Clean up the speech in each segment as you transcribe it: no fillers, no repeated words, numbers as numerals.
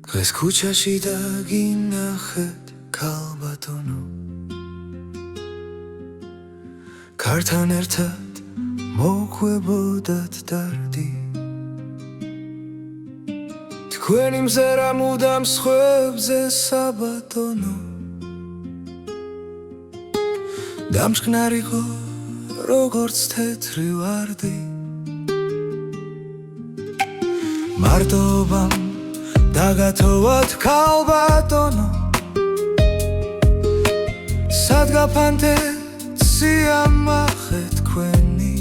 დღეს ქუჩაში დაგინახეთ ქალბატონო ქართან ერთად მოყვებოდათ დარდი თქვენი მზერა მუდამ სხვებზე საბატონო დამჭკნარიყო როგორც თეთრი ვარდი მარტობამ დაგათოვათ ქალბატონო სადგაფანთეთ სიამახე თქვენი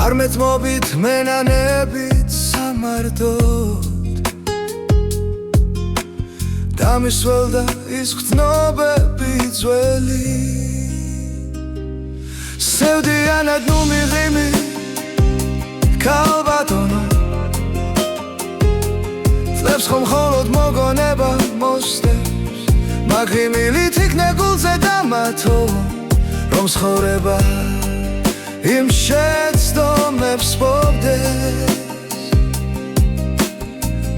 არ მეტმობით მენანებით სამარტოდ დამისველდა ის ღვთნობები ძველი სევდიანად ნუ მიღიმი ქალბატონო წლებს ხომ მხოლოდ მოგონება მოსდევს მაგრი მილით იქნე გულზე დამათოვო რომ ცხოვრება იმ შეცდომებს პოვდეს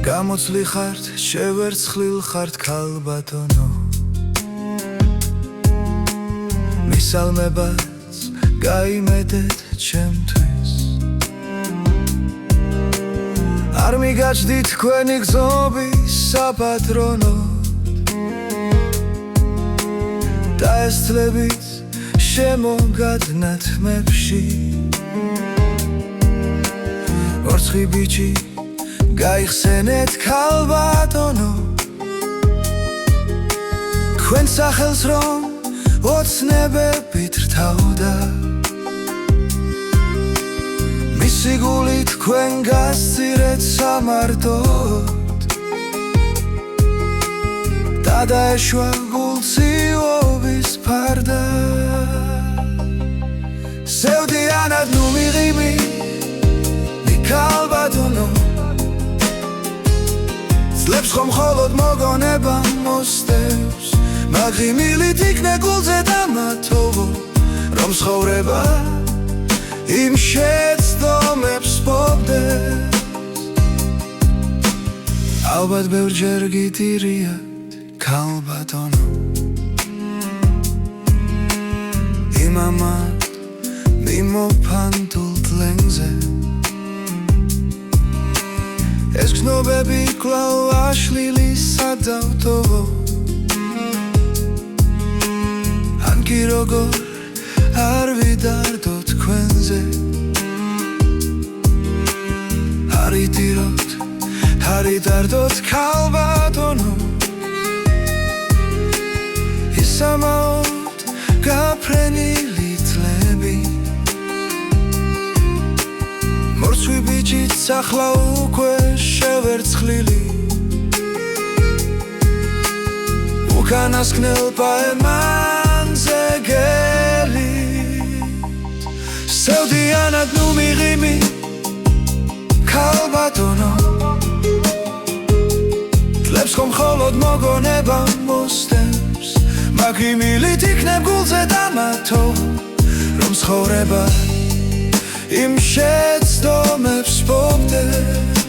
გამოცლი ხართ შევერცხლილ ხართ ქალბატონო მისალმებაც გაიმედეთ ჩემთვის არ მიგაჩდით თქვენი გზობის საპატრონოდ და ეს წლებიც შემოგადნათ მებში ორცხი ბიჭი გაიხსენეთ ქალბატონო თქვენ სახელს რომ ოცნებებით რთავდა მისი გული თქვენ გასცირეთ სამარტოდ და დაეშვა გულციობის ფარდა სევდიანად ნუ მიღიმი ქალბატონო წლებს ხომ მხოლოდ მოგონება მოსდევს მაგრი მილით იქნე გულზე დამათოვო რომ ცხოვრება იმ შეცდომებს პოვდეს ალბათ ბევრჯერ გიტირიათ ქალბატონო იმამად მიმოფანტულ თლენზე ეს გზნობები კვლავ აშლილი სადავთოვო ან კი როგორ არ ვიდარდო თქვენზე არ იტიროთ არ იდარდოთ ქალბატონო ისამაოდ გაფრენილი თლები მორცვი ბიჭიც ახლა უკვე შევერცხლილი უკანასკნელ პაემანზე გელით სევდიანად ნუ მიღიმი ქალბატონო წლებს ხომ მხოლოდ მოგონება მოსდევს მაგრი მილით იქნებ გულზე დამათოვო რომ ცხოვრება იმ შეცდომებს პოვდეს